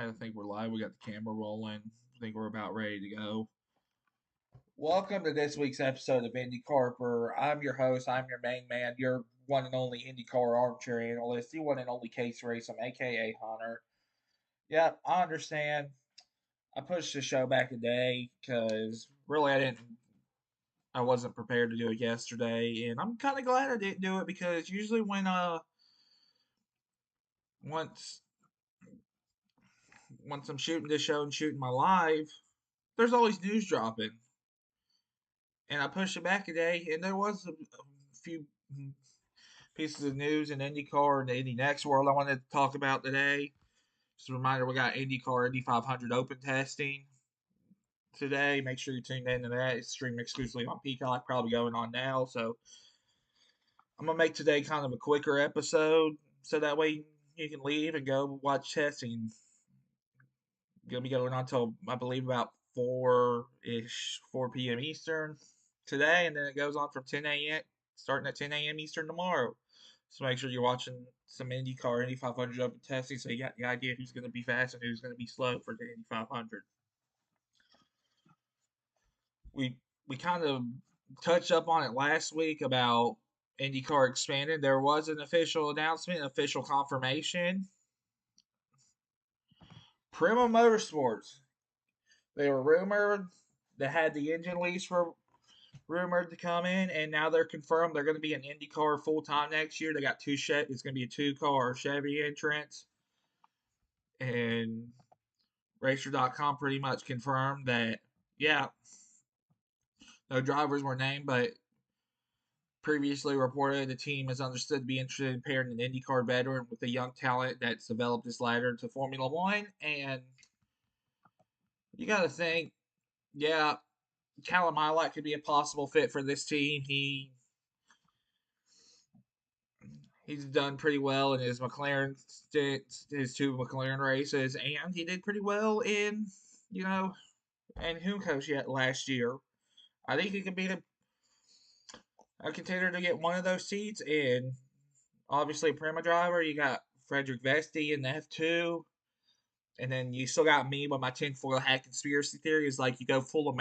I think we're live. We got the camera rolling. I think we're about ready to go. Welcome to this week's episode of INDYCARPER. I'm your host. I'm your main man. Your one and only IndyCar armchair analyst. The one and only case racer, A.K.A. Hunter. Yep, I understand. I pushed the show back a day because really I wasn't prepared to do it yesterday, and I'm kind of glad I didn't do it because usually once once I'm shooting this show and shooting my live, there's always news dropping. And I pushed it back a day, and there was a few pieces of news in IndyCar and the Indy Next world I wanted to talk about today. Just a reminder, we got IndyCar Indy 500 Open testing today. Make sure you tune in to that. It's streamed exclusively on Peacock, probably going on now. So I'm gonna make today kind of a quicker episode, so that way you can leave and go watch testing. Gonna be going on till I believe about 4 p.m. Eastern today, and then it goes on from 10 a.m. starting at 10 a.m. Eastern tomorrow. So make sure you're watching some IndyCar Indy 500 Open testing, so you got the idea who's going to be fast and who's going to be slow for the Indy 500. We we kind of touched up on it last week about IndyCar expanded. There was an official announcement, official confirmation. Prima Motorsports. They were rumored. They had the engine lease for rumored to come in, and now they're confirmed they're going to be an IndyCar full time next year. They got two Chevy. It's going to be a two-car Chevy entrance, and Racer.com pretty much confirmed that yeah, no drivers were named, but previously reported the team is understood to be interested in pairing an IndyCar veteran with a young talent that's developed this ladder to Formula One, and you got to think, yeah, Callum Ilott could be a possible fit for this team. He's done pretty well in his McLaren stint, his two McLaren races, and he did pretty well in, you know, and Humco's yet last year. I think he could be a contender to get one of those seats. And obviously, Prima driver, you got Frederick Vesti in the F2. And then you still got me with my tinfoil hat conspiracy theory. Is like you go full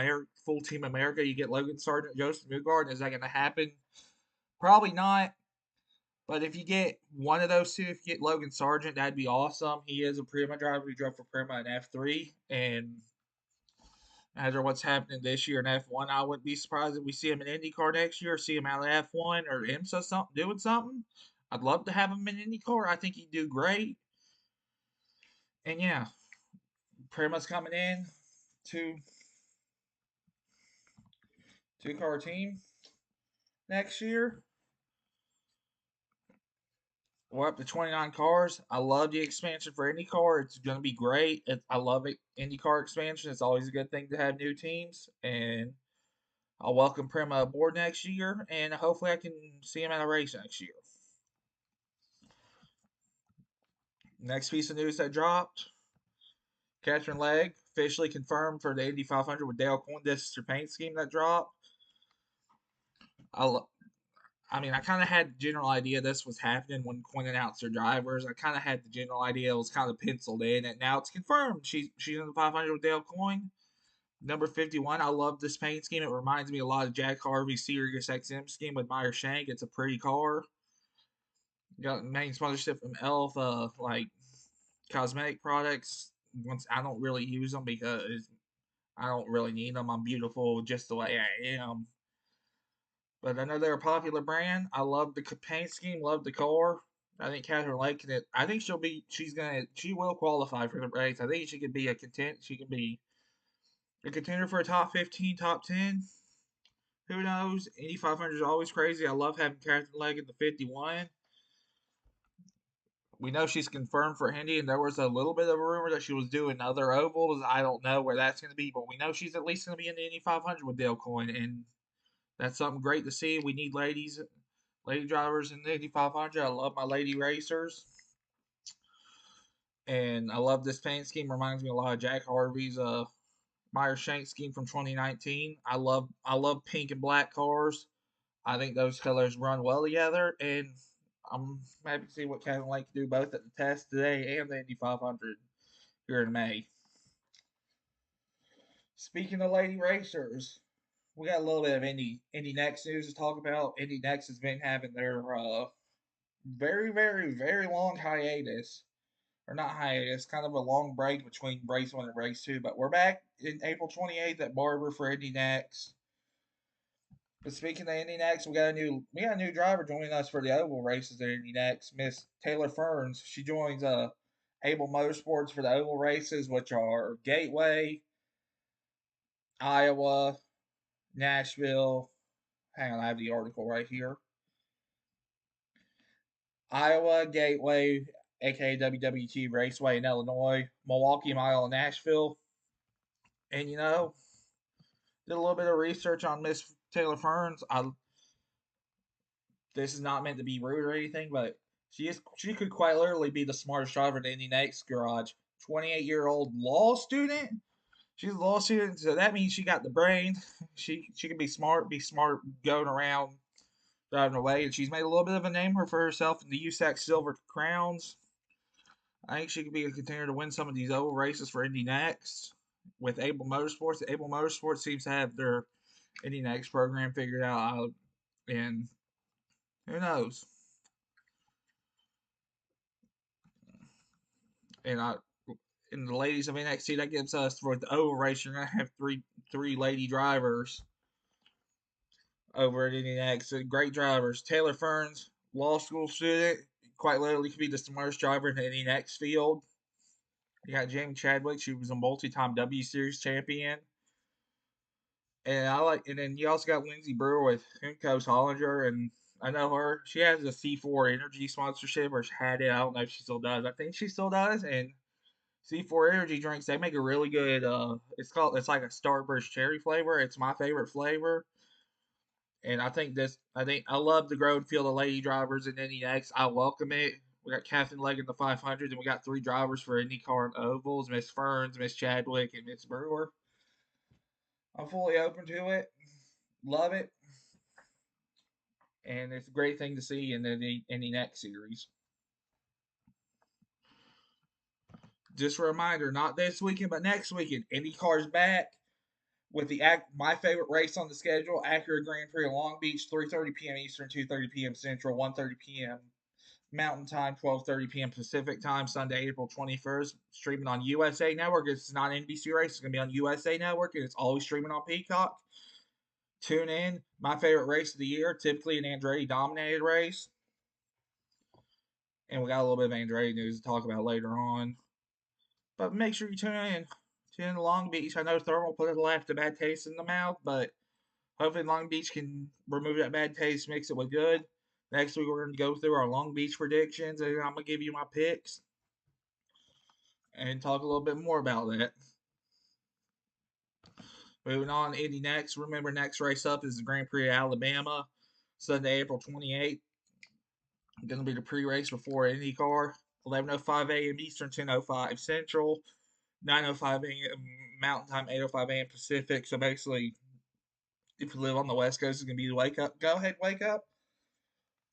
Team America, you get Logan Sargent, Joseph Newgarden. Is that going to happen? Probably not. But if you get one of those two, if you get Logan Sargent, that'd be awesome. He is a Prima driver. He drove for Prima in F3. And after what's happening this year in F1, I wouldn't be surprised if we see him in IndyCar next year, see him out of F1 or IMSA something, doing something. I'd love to have him in IndyCar. I think he'd do great. And yeah, Prima's coming in, to two-car team next year. We're up to 29 cars. I love the expansion for IndyCar. It's going to be great. I love it. IndyCar expansion. It's always a good thing to have new teams. And I'll welcome Prima aboard next year. And hopefully I can see him at a race next year. Next piece of news that dropped. Catherine Legg officially confirmed for the Indy 500 with Dale Coyne. This is her paint scheme that dropped. I mean, I kind of had the general idea this was happening when Coyne announced their drivers. I kind of had the general idea it was kind of penciled in, and now it's confirmed. She's in the 500 with Dale Coyne. Number 51. I love this paint scheme. It reminds me a lot of Jack Harvey's Sirius XM scheme with Meyer Shank. It's a pretty car. Got main sponsorship from Elf, like cosmetic products. Once I don't really use them because I don't really need them. I'm beautiful just the way I am. But I know they're a popular brand. I love the paint scheme. Love the car. I think Catherine Lake can. I think she will qualify for the race. I think she could be a content. She can be a contender for a top 15, top 10. Who knows? Indy 500 is always crazy. I love having Catherine Lake in the 51. We know she's confirmed for Indy, and there was a little bit of a rumor that she was doing other ovals. I don't know where that's going to be, but we know she's at least going to be in the Indy 500 with Dale Coyne, and that's something great to see. We need lady drivers in the Indy 500. I love my lady racers, and I love this paint scheme. Reminds me a lot of Jack Harvey's Meyer Shank scheme from 2019. I love pink and black cars. I think those colors run well together, and I'm happy to see what Kevin Lake can do both at the test today and the Indy 500 here in May. Speaking of lady racers, we got a little bit of Indy Next news to talk about. Indy Next has been having their very long hiatus, or not hiatus, kind of a long break between race one and race two. But we're back in April 28th at Barber for Indy Next. But speaking of Indy Next, we got a new driver joining us for the oval races at Indy Next, Miss Taylor Ferns. She joins Able Motorsports for the oval races, which are Gateway, Iowa, Nashville. Hang on, I have the article right here. Iowa, Gateway, A.K.A. WWT Raceway in Illinois, Milwaukee Mile in Nashville. And did a little bit of research on Miss Taylor Ferns. This is not meant to be rude or anything, but she could quite literally be the smartest driver in the Indy Next garage. 28-year-old law student. She's a law student, so that means she got the brain. She can be smart going around driving away, and she's made a little bit of a name for herself in the USAC Silver Crowns. I think she could be a contender to win some of these oval races for Indy Next with Able Motorsports. Able Motorsports seems to have their Indy Next program figured out, and who knows? And in the ladies of NXT, that gives us for the oval race, you're gonna have three lady drivers over at Indy Next. Great drivers. Taylor Ferns, law school student, quite literally could be the smartest driver in the Indy Next field. You got Jamie Chadwick. She was a multi-time W Series champion. And then you also got Lindsay Brewer with Himco's Hollinger, and I know her. She has a C4 Energy sponsorship, or she had it. I don't know if she still does. I think she still does. And C4 Energy drinks, they make a really good. It's like a Starburst cherry flavor. It's my favorite flavor. And I think I love the growing field of lady drivers in NEX. I welcome it. We got Catherine Legg in the 500, and we got three drivers for IndyCar and ovals: Miss Ferns, Miss Chadwick, and Miss Brewer. I'm fully open to it. Love it, and it's a great thing to see in the next series. Just a reminder, not this weekend, but next weekend, IndyCar's back with my favorite race on the schedule, Acura Grand Prix of Long Beach, 3:30 p.m. Eastern, 2:30 p.m. Central, 1:30 p.m. Mountain Time, 12:30 p.m. Pacific Time, Sunday, April 21st, streaming on USA Network. It's not an NBC race; it's gonna be on USA Network, and it's always streaming on Peacock. Tune in. My favorite race of the year, typically an Andretti dominated race. And we got a little bit of Andretti news to talk about later on. But make sure you tune in. Tune in to Long Beach. I know Thermal put it left a bad taste in the mouth, but hopefully Long Beach can remove that bad taste, mix it with good. Next week we're going to go through our Long Beach predictions, and I'm going to give you my picks and talk a little bit more about that. Moving on, Indy Next. Remember, next race up is the Grand Prix of Alabama, Sunday, April 28th. Going to be the pre-race before IndyCar. 11:05 a.m. Eastern, 10:05 Central, 9:05 a.m. Mountain Time, 8:05 a.m. Pacific. So basically, if you live on the West Coast, it's gonna be wake up. Go ahead, wake up.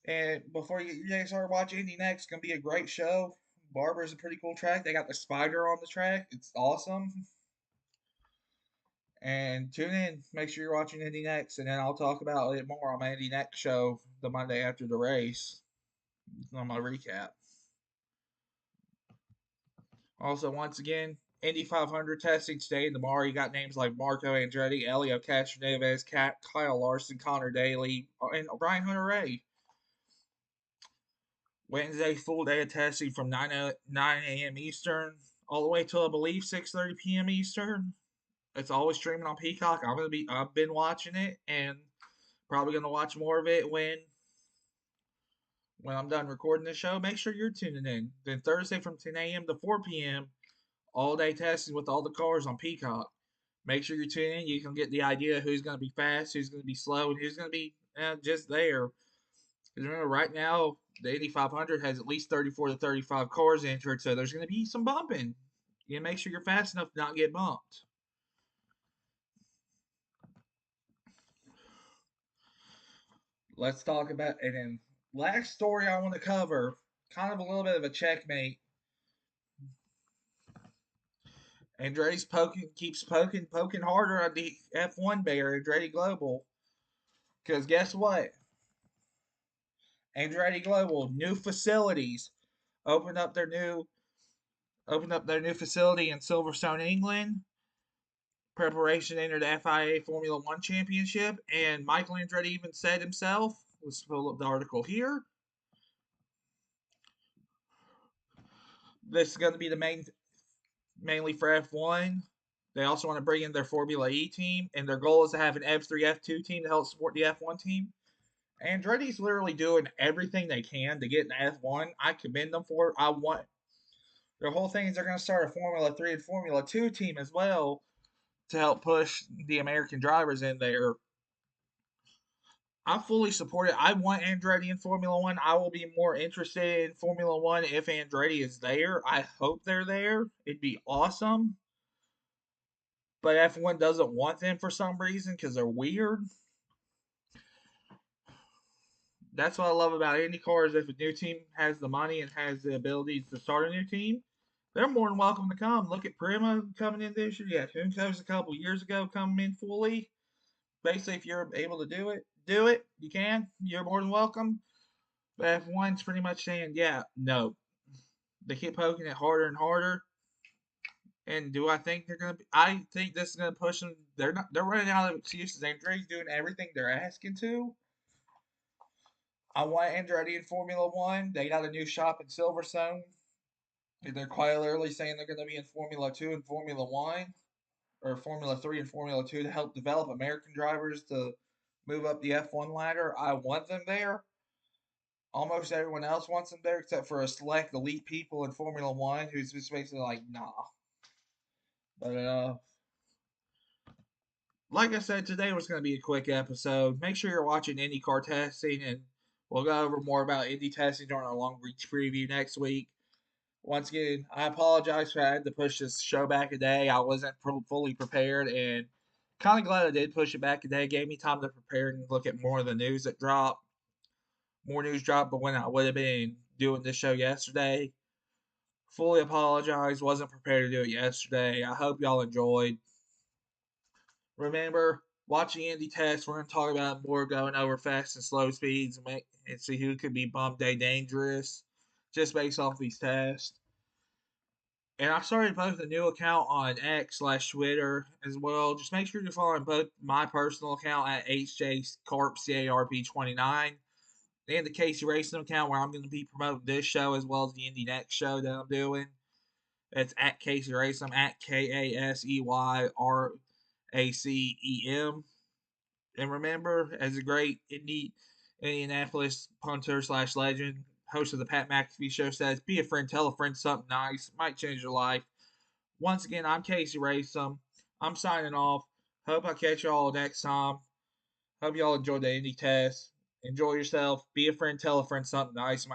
And before you guys start watching Indy Next, it's gonna be a great show. Barber is a pretty cool track. They got the spider on the track. It's awesome. And tune in. Make sure you're watching Indy Next, and then I'll talk about it more on my Indy Next show the Monday after the race on my recap. Also, once again, Indy 500 testing today and tomorrow. You got names like Marco Andretti, Elio Castroneves, Kyle Larson, Connor Daly, and Brian Hunter-Ray. Wednesday, full day of testing from 9 a.m. Eastern all the way till I believe 6:30 p.m. Eastern. It's always streaming on Peacock. I've been watching it and probably gonna watch more of it when I'm done recording the show. Make sure you're tuning in. Then Thursday from 10 a.m. to 4 p.m. all day testing with all the cars on Peacock. Make sure you tune in. You can get the idea who's going to be fast, who's going to be slow, and who's going to be just there. Because remember, right now, the Indy 500 has at least 34 to 35 cars entered, so there's going to be some bumping. You make sure you're fast enough to not get bumped. Let's talk about it. And then last story I want to cover, kind of a little bit of a checkmate. Andretti's keeps poking harder on the F1 bear, Andretti Global. Because guess what? Andretti Global, new facilities, opened up their new facility in Silverstone, England. Preparation to enter the FIA Formula One Championship, and Michael Andretti even said himself. Let's pull up the article here. This is going to be the mainly for F1. They also want to bring in their Formula E team, and their goal is to have an F3, F2 team to help support the F1 team. Andretti's literally doing everything they can to get in F1. I commend them for it. I want their whole thing is they're going to start a Formula 3 and Formula 2 team as well to help push the American drivers in there. I fully support it. I want Andretti in Formula One. I will be more interested in Formula One if Andretti is there. I hope they're there. It'd be awesome. But F1 doesn't want them for some reason because they're weird. That's what I love about IndyCar is if a new team has the money and has the abilities to start a new team, they're more than welcome to come. Look at Prima coming in this year. Yeah, Kunkos a couple years ago coming in fully. Basically, if you're able to do it, do it. You can. You're more than welcome. But F1's pretty much saying, yeah, no. They keep poking it harder and harder. And do I think they're gonna be? I think this is gonna push them. They're not. They're running out of excuses. Andretti's doing everything they're asking to. I want Andretti in Formula One. They got a new shop in Silverstone. They're quite literally saying they're going to be in Formula Two and Formula One, or Formula Three and Formula Two to help develop American drivers to move up the F1 ladder. I want them there. Almost everyone else wants them there, except for a select elite people in Formula One who's just basically like, nah. But like I said, today was going to be a quick episode. Make sure you're watching IndyCar testing, and we'll go over more about Indy testing during our long reach preview next week. Once again, I apologize for having to push this show back a day. I wasn't fully prepared, and kind of glad I did push it back a day. It gave me time to prepare and look at more of the news that dropped. More news dropped, but when I would have been doing this show yesterday, fully apologize. Wasn't prepared to do it yesterday. I hope y'all enjoyed. Remember, watching Indy test, we're going to talk about more going over fast and slow speeds and see who could be bump day dangerous just based off these tests. And I started both a new account on X/Twitter as well. Just make sure you're following both my personal account at HJCarp29 and the Casey Racing account where I'm going to be promoting this show as well as the Indy Next show that I'm doing. It's at Casey Racing, at KASEYRACEM. And remember, as a great Indianapolis punter/legend, host of the Pat McAfee Show says, be a friend, tell a friend something nice. Might change your life. Once again, I'm Casey Racem. I'm signing off. Hope I catch y'all next time. Hope y'all enjoyed the Indy test. Enjoy yourself. Be a friend, tell a friend something nice.